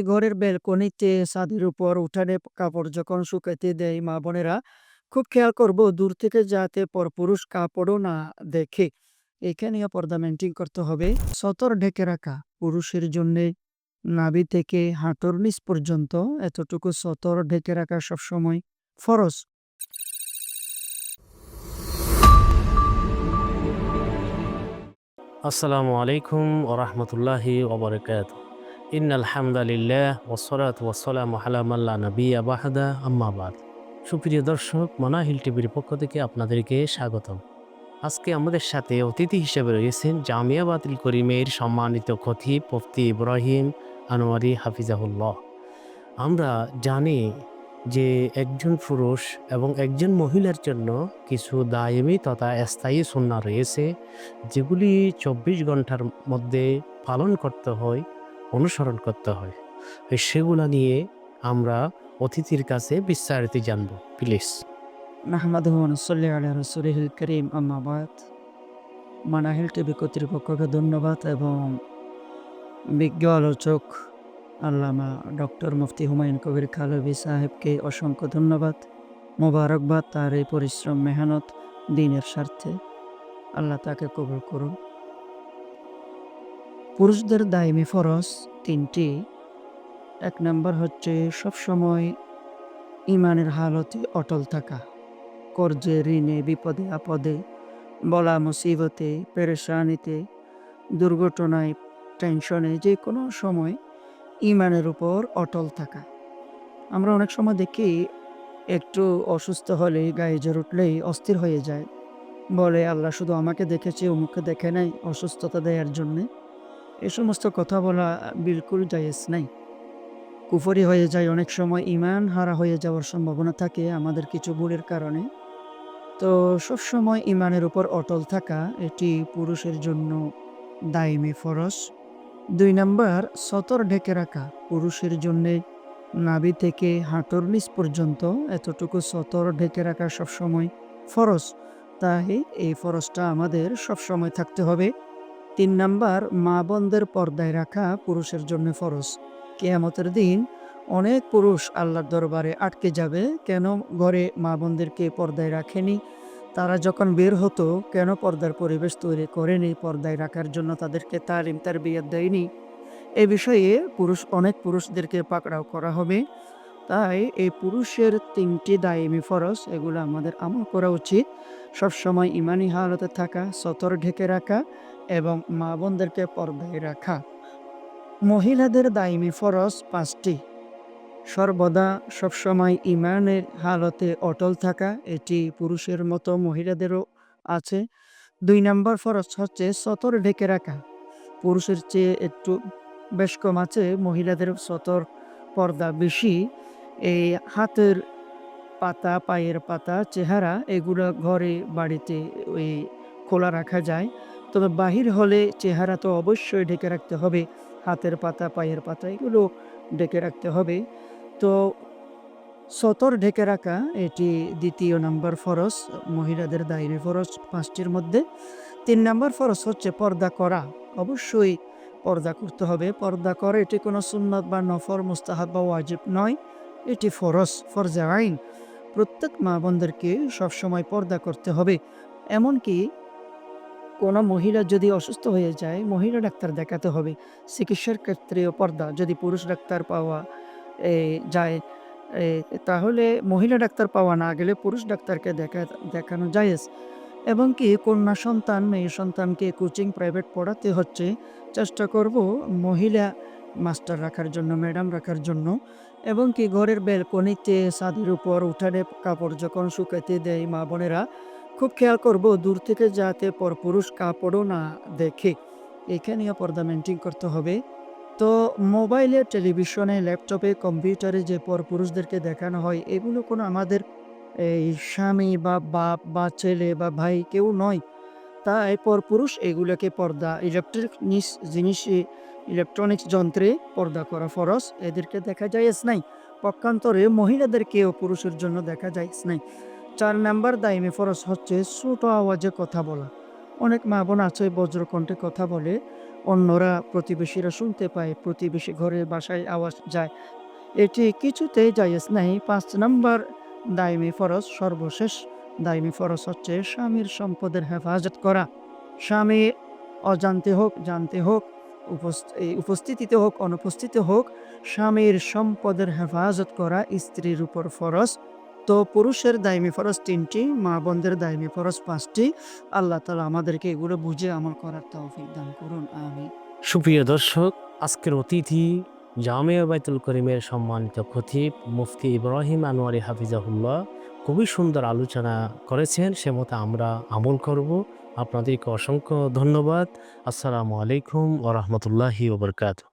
ঘরের ব্যালকনিতে, ছাদের উপর, উঠানে কাপড় যখন শুকাতে দেয় মা বোনেরা, খুব খেয়াল করব দূর থেকে যাতে পরপুরুষ কাপড়ও না দেখে। এখানেও পর্দা মেইনটেইন করতে হবে। সতর ঢেকে রাখা পুরুষের জন্যে নাভি থেকে হাঁটুর নিচ পর্যন্ত এতটুকু সতর ঢেকে রাখা সবসময় ফরজ। আসসালামু আলাইকুম ওরহমতুল্লাহি ওবরকাত। ইন্নাল হামদালিল্লাহ ওসসালাতু ওয়াসসালামু আলা মান লা নাবিয়্যা বা'দা আম্মা বাদ। সুপ্রিয় দর্শক, মানাহিল টিভির পক্ষ থেকে আপনাদেরকে স্বাগতম। আজকে আমাদের সাথে অতিথি হিসেবে রয়েছেন জামিয়া বাতিল করিমের সম্মানিত খতিব মুফতি ইব্রাহিম আনোয়ারি হাফিজাহুল্লাহ। আমরা জানি যে একজন পুরুষ এবং একজন মহিলার জন্য কিছু দায়মি তথা স্থায়ী সুন্নাহ রয়েছে, যেগুলি ২৪ ঘন্টার মধ্যে পালন করতে হয়, অনুসরণ করতে হয়। সেগুলা নিয়ে আমরা অতিথির কাছে বিস্তারিত জানব, প্লিজ। নাহমাদুহু ওয়া নুসাল্লি আলা রাসূলিহিল কারীম, আম্মা বাদ। মানাহিল টিভি কর্তৃপক্ষকে ধন্যবাদ এবং বিজ্ঞ আলোচক আল্লামা ডক্টর মুফতি হুমায়ুন কবির খালভী সাহেবকে অসংখ্য ধন্যবাদ, মোবারকবাদ। তার এই পরিশ্রম, মেহনত দ্বীনের স্বার্থে, আল্লাহ তাকে কবুল করুন। পুরুষদের দায়মি ফরজ ৩টি। ১ নাম্বার হচ্ছে সবসময় ঈমানের হালতে অটল থাকা। কর্জে, ঋণে, বিপদে আপদে, বলা মুসিবতে, পেরেশানিতে, দুর্ঘটনায়, টেনশনে, যেকোনো সময় ঈমানের উপর অটল থাকা। আমরা অনেক সময় দেখি একটু অসুস্থ হলেই, গায়ে জ্বর উঠলেই অস্থির হয়ে যায়। বলে আল্লাহ শুধু আমাকে দেখেছে, অমুককে দেখে নাই অসুস্থতা দেয়ার জন্যে। এ সমস্ত কথা বলা বিলকুল জায়েজ নাই। কুফরি হয়ে যায়, অনেক সময় ঈমান হারা হয়ে যাওয়ার সম্ভাবনা থাকে আমাদের কিছু ভুলের কারণে। তো সবসময় ঈমানের উপর অটল থাকা এটি পুরুষের জন্য দায়মি ফরজ। ২ নাম্বার সতর ঢেকে রাখা পুরুষের জন্যে নাভি থেকে হাঁটুর নিচ পর্যন্ত এতটুকু সতর ঢেকে রাখা সবসময় ফরজ। তাই এই ফরজটা আমাদের সবসময় থাকতে হবে। ৩ নাম্বার মা বোনদের পর্দায় রাখা পুরুষের জন্য ফরজ। কিয়ামতের দিন অনেক পুরুষ আল্লাহর দরবারে আটকে যাবে, কেন ঘরে মা বোনদেরকে পর্দায় রাখেনি, তারা যখন বের হতো কেন পর্দার পরিবেশ তৈরি করেনি, পর্দায় রাখার জন্য তাদেরকে তালিম তারবিয়াত দেয়নি। এ বিষয়ে অনেক পুরুষদেরকে পাকড়াও করা হবে। তাই এই পুরুষের ৩টি দায়মি ফরজ, এগুলো আমাদের আমল করা উচিত। সবসময় ঈমানি হালতে থাকা, সতর ঢেকে রাখা এবং মা বোনদেরকে পর্দায় রাখা। মহিলাদের দায়মি ফরজ ৫টি। সর্বদা সবসময় ঈমানের হালতে অটল থাকা, এটি পুরুষের মতো মহিলাদেরও আছে। ২ নাম্বার ফরজ হচ্ছে সতর ঢেকে রাখা। পুরুষের চেয়ে একটু বেশ কম আছে, মহিলাদের সতর পর্দা বেশি। এই হাতের পাতা, পায়ের পাতা, চেহারা এগুলো ঘরে বাড়িতে ওই খোলা রাখা যায়। তবে বাহির হলে চেহারা তো অবশ্যই ঢেকে রাখতে হবে। হাতের পাতা, পায়ের পাতা এগুলো ঢেকে রাখতে হবে। তো সতর ঢেকে রাখা এটি ২য় নাম্বার ফরজ, মহিলাদের দায়মি ফরজ ৫টির মধ্যে। ৩ নাম্বার ফরজ হচ্ছে পর্দা করা। অবশ্যই পর্দা করতে হবে। পর্দা করা এটি কোনো সুন্নত বা নফল, মুস্তাহাব বা ওয়াজিব নয়, এটি ফরজ, ফরজে আইন। প্রত্যেক মা বোনদেরকে সবসময় পর্দা করতে হবে। এমনকি কোনো মহিলা যদি অসুস্থ হয়ে যায়, মহিলা ডাক্তার দেখাতে হবে। চিকিৎসার ক্ষেত্রেও পর্দা, যদি পুরুষ ডাক্তার পাওয়া যায়, এ তাহলে মহিলা ডাক্তার পাওয়া না গেলে পুরুষ ডাক্তারকে দেখানো জায়েজ। এবং কি কন্যা সন্তান, মেয়ে সন্তানকে কোচিং প্রাইভেট পড়াতে হচ্ছে, চেষ্টা করব মহিলা মাস্টার রাখার জন্য, ম্যাডাম রাখার জন্য। এবং কি ঘরের ব্যালকনিতে, ছাদের উপর, উঠানে কাপড় যখন শুকাতে দেয় মা বোনেরা, খুব খেয়াল করব দূর থেকে যাতে পরপুরুষ কাপড়ও না দেখে। এখানেও পর্দা মেইনটেইন করতে হবে। তো মোবাইলে, টেলিভিশনে, ল্যাপটপে, কম্পিউটারে যে পরপুরুষদেরকে দেখানো হয়, এগুলো কোনো আমাদের এই স্বামী বা বাপ বা ছেলে বা ভাই কেউ নয়। তাই পরপুরুষ এগুলোকে পর্দা, ইলেকট্রনিক্স যন্ত্রে পর্দা করা ফরজ। এদেরকে দেখা জায়েজ নাই। পক্ষান্তরে মহিলাদেরকেও পুরুষের জন্য দেখা জায়েজ নাই। ৪ নাম্বার দায়মি ফরজ হচ্ছে ছোট আওয়াজে কথা বলা। অনেক মা বোন আছে বজ্রকণ্ঠে কথা বলে, অন্যরা প্রতিবেশীরা শুনতে পায়, প্রতিবেশী ঘরের বাসায় আওয়াজ যায়, এটি কিছুতেই জায়েজ নাই। ৫ নাম্বার দায়মি ফরজ, সর্বশেষ দায়মি ফরজ হচ্ছে স্বামীর সম্পদের হেফাজত করা। স্বামী অজান্তে হোক, জানতে হোক, এই উপস্থিতিতে হোক, অনুপস্থিতি হোক, স্বামীর সম্পদের হেফাজত করা স্ত্রীর উপর ফরজ। তো পুরুষের দায়মি ফরজ ৩টি, মা বোনদের দায়মি ফরজ ৫টি। আল্লাহ তাআলা আমাদেরকে এগুলো বুঝে আমল করার তৌফিক দান করুন। আমিন। সুপ্রিয় দর্শক, আজকের অতিথি জামিয়া বাইতুল করিমের সম্মানিত খতিব মুফতি ইব্রাহিম আনোয়ারি হাফিজাহুল্লাহ খুবই সুন্দর আলোচনা করেছেন, সে মতো আমরা আমল করব। আপনাদেরকে অসংখ্য ধন্যবাদ। আসসালামু আলাইকুম ওয়া রাহমাতুল্লাহি ওয়া বারাকাতুহু।